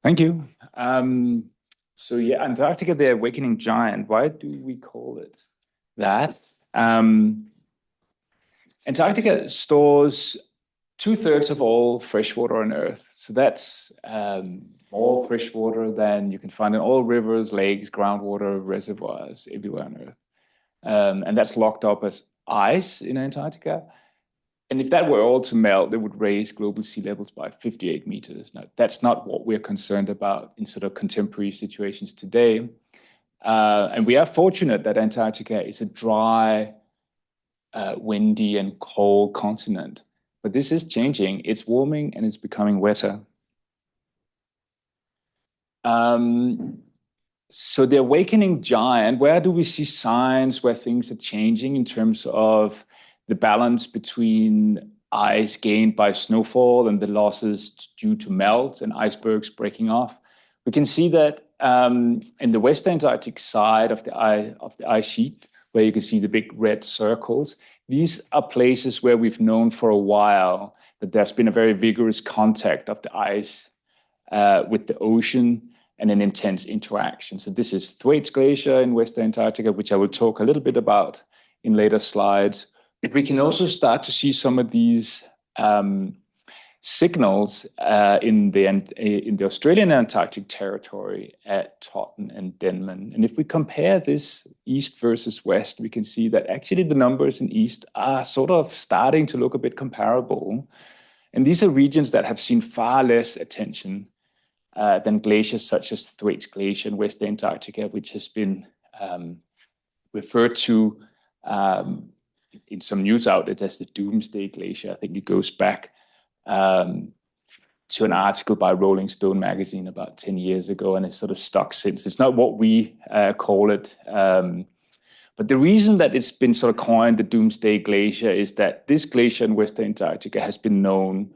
Thank you. So yeah, Antarctica, the awakening giant. Why do we call it that? Antarctica stores 2/3 of all freshwater on Earth. So that's more freshwater than you can find in all rivers, lakes, groundwater, reservoirs everywhere on Earth. And that's locked up as ice in Antarctica. And if that were all to melt, it would raise global sea levels by 58 meters. Now, that's not what we're concerned about in sort of contemporary situations today. And we are fortunate that Antarctica is a dry, windy, and cold continent. But this is changing. It's warming and it's becoming wetter. So the awakening giant, where do we see signs where things are changing in terms of the balance between ice gained by snowfall and the losses due to melt and icebergs breaking off? We can see that in the West Antarctic side of the ice sheet, where you can see the big red circles, these are places where we've known for a while that there's been a very vigorous contact of the ice with the ocean and an intense interaction. So this is Thwaites Glacier in West Antarctica, which I will talk a little bit about in later slides. We can also start to see some of these signals in the Australian Antarctic territory at Totten and Denman. And if we compare this east versus west, we can see that actually the numbers in east are sort of starting to look a bit comparable. And these are regions that have seen far less attention than glaciers such as Thwaites Glacier in West Antarctica, which has been referred to in some news outlets as the Doomsday Glacier. I think it goes back to an article by Rolling Stone magazine about 10 years ago, and it's sort of stuck since. It's not what we call it. But the reason that it's been sort of coined the Doomsday Glacier is that this glacier in West Antarctica has been known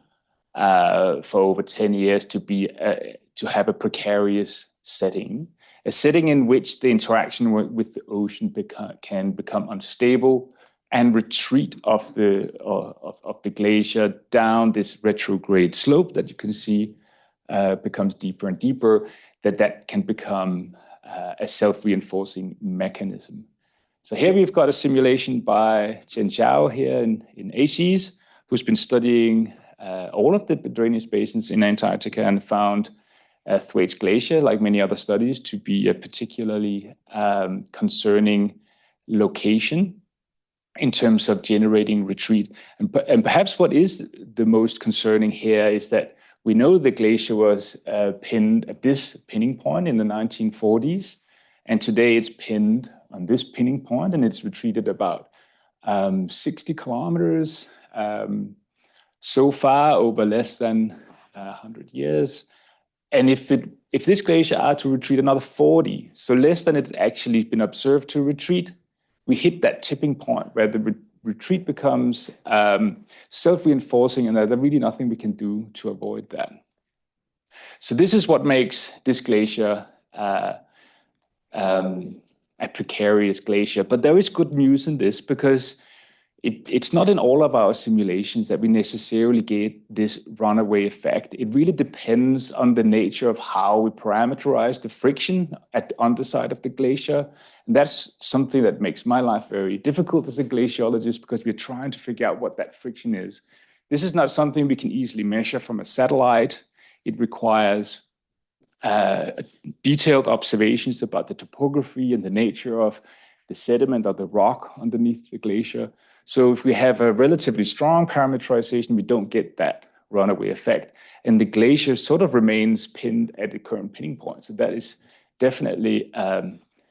for over 10 years to have a precarious setting, a setting in which the interaction with the ocean can become unstable, and retreat of the glacier down this retrograde slope that you can see becomes deeper and deeper, that can become a self-reinforcing mechanism. So here we've got a simulation by Chen Zhao here in ACEAS, who's been studying all of the drainage basins in Antarctica and found Thwaites Glacier, like many other studies, to be a particularly concerning location in terms of generating retreat. And perhaps what is the most concerning here is that we know the glacier was pinned at this pinning point in the 1940s, and today it's pinned on this pinning point, and it's retreated about 60 kilometers so far over less than 100 years. And if this glacier are to retreat another 40, so less than it's actually been observed to retreat, we hit that tipping point where the retreat becomes self-reinforcing, and there's really nothing we can do to avoid that. So this is what makes this glacier a precarious glacier. But there is good news in this, because it's not in all of our simulations that we necessarily get this runaway effect. It really depends on the nature of how we parameterize the friction at the underside of the glacier. And that's something that makes my life very difficult as a glaciologist, because we're trying to figure out what that friction is. This is not something we can easily measure from a satellite. It requires detailed observations about the topography and the nature of the sediment or the rock underneath the glacier. So if we have a relatively strong parameterization, we don't get that runaway effect. And the glacier sort of remains pinned at the current pinning point. So that is definitely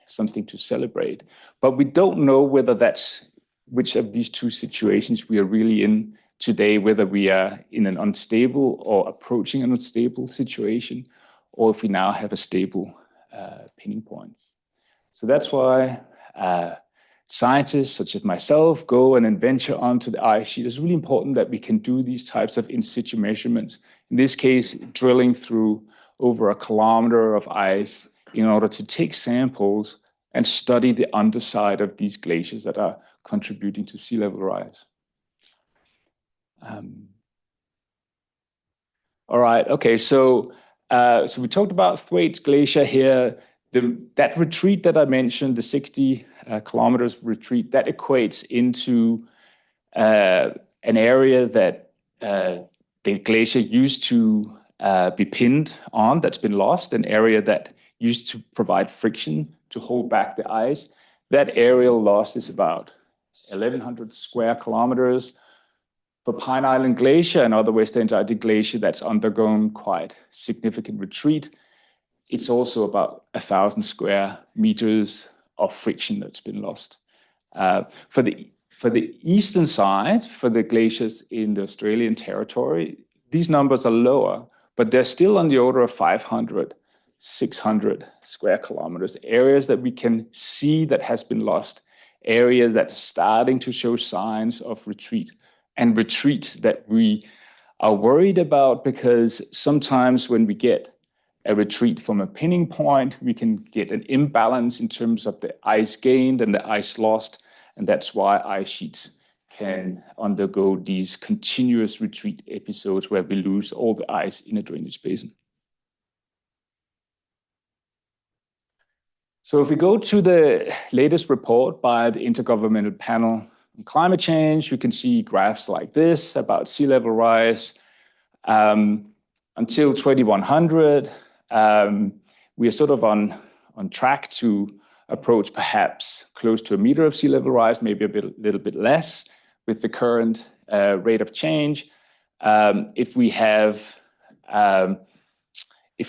something to celebrate. But we don't know whether that's which of these two situations we are really in today, whether we are in an unstable or approaching an unstable situation, or if we now have a stable pinning point. So that's why scientists such as myself go and venture onto the ice sheet. It's really important that we can do these types of in situ measurements. In this case, drilling through over 1 kilometer of ice in order to take samples and study the underside of these glaciers that are contributing to sea level rise. All right, okay, so So we talked about Thwaites Glacier here. That retreat that I mentioned, the 60 kilometers retreat, that equates into an area that the glacier used to be pinned on, that's been lost, an area that used to provide friction to hold back the ice. That aerial loss is about 1,100 square kilometers. For Pine Island Glacier and other West Antarctic Glacier that's undergone quite significant retreat, it's also about 1,000 square meters of friction that's been lost. For the eastern side, for the glaciers in the Australian territory, these numbers are lower, but they're still on the order of 500, 600 square kilometers, areas that we can see that has been lost, areas that are starting to show signs of retreat, and retreat that we are worried about, because sometimes when we get a retreat from a pinning point, we can get an imbalance in terms of the ice gained and the ice lost, and that's why ice sheets can undergo these continuous retreat episodes where we lose all the ice in a drainage basin. So if we go to the latest report by the Intergovernmental Panel on Climate Change, you can see graphs like this about sea level rise. Until 2100, we are sort of on track to approach perhaps close to 1 meter of sea level rise, maybe little bit less with the current rate of change. If we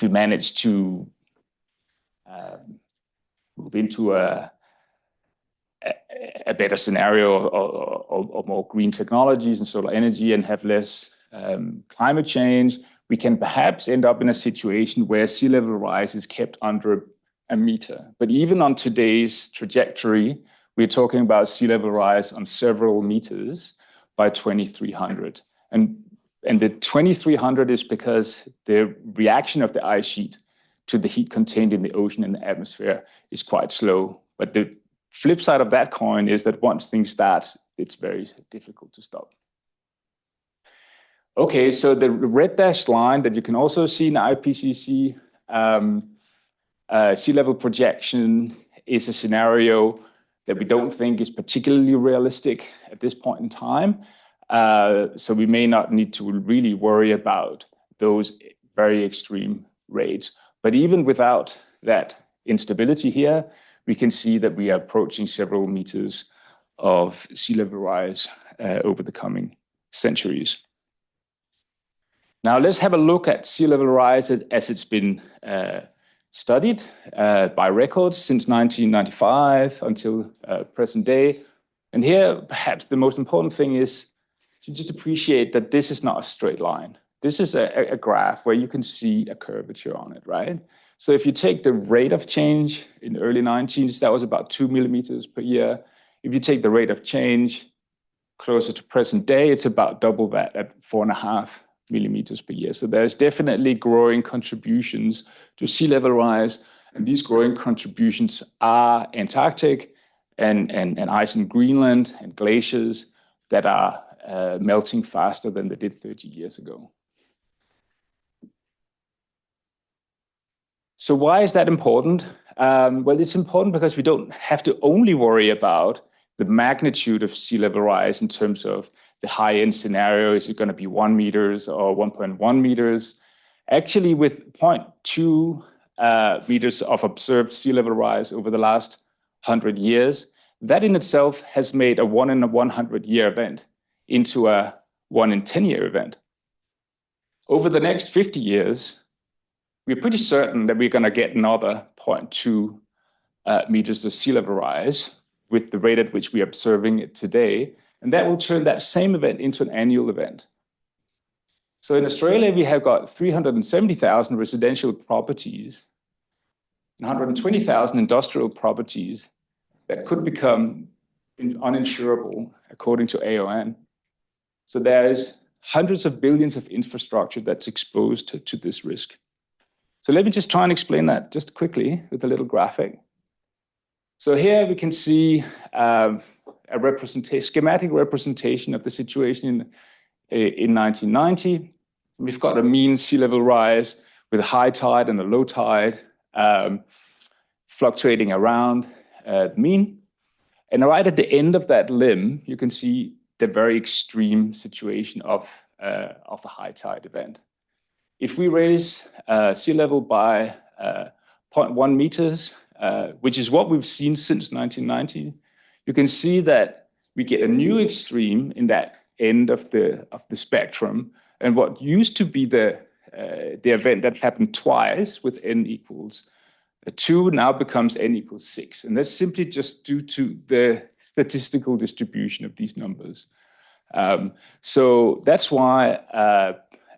manage to move into a better scenario or more green technologies and solar energy and have less climate change, we can perhaps end up in a situation where sea level rise is kept under 1 meter. But even on today's trajectory, we're talking about sea level rise on several meters by 2300. And the 2300 is because the reaction of the ice sheet to the heat contained in the ocean and the atmosphere is quite slow. But the flip side of that coin is that once things start, it's very difficult to stop. Okay, so the red dashed line that you can also see in IPCC sea level projection is a scenario that we don't think is particularly realistic at this point in time. So we may not need to really worry about those very extreme rates. But even without that instability here, we can see that we are approaching several meters of sea level rise over the coming centuries. Now let's have a look at sea level rise as it's been studied by records since 1995 until present day. And here, perhaps the most important thing is to just appreciate that this is not a straight line. This is a graph where you can see a curvature on it, right? So if you take the rate of change in the early 19s, that was about 2 millimeters per year. If you take the rate of change closer to present day, it's about double that at 4.5 millimeters per year. So there's definitely growing contributions to sea level rise. And these growing contributions are Antarctic and ice in Greenland and glaciers that are melting faster than they did 30 years ago. So why is that important? Well, it's important because we don't have to only worry about the magnitude of sea level rise in terms of the high-end scenario. Is it going to be 1 meters or 1.1 meters? Actually, with 0.2 meters of observed sea level rise over the last 100 years, that in itself has made a 1 in a 100-year event into a 1 in 10-year event. Over the next 50 years, we're pretty certain that we're going to get another 0.2 meters of sea level rise with the rate at which we're observing it today. And that will turn that same event into an annual event. So in Australia, we have got 370,000 residential properties and 120,000 industrial properties that could become uninsurable, according to AON. So there's hundreds of billions of infrastructure that's exposed to this risk. So let me just try and explain that just quickly with a little graphic. So here we can see a schematic representation of the situation in 1990. We've got a mean sea level rise with a high tide and a low tide fluctuating around the mean. And right at the end of that limb, you can see the very extreme situation of a high tide event. If we raise sea level by 0.1 meters, which is what we've seen since 1990, you can see that we get a new extreme in that end of the spectrum. And what used to be the event that happened twice with n equals 2 now becomes n equals 6. And that's simply just due to the statistical distribution of these numbers. So that's why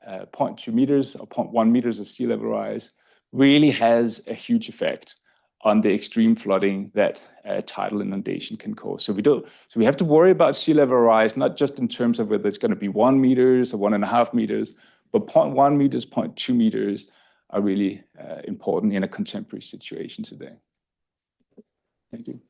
0.2 meters or 0.1 meters of sea level rise really has a huge effect on the extreme flooding that tidal inundation can cause. So we have to worry about sea level rise, not just in terms of whether it's going to be 1 meters or 1.5 meters, but 0.1 meters, 0.2 meters are really important in a contemporary situation today. Thank you.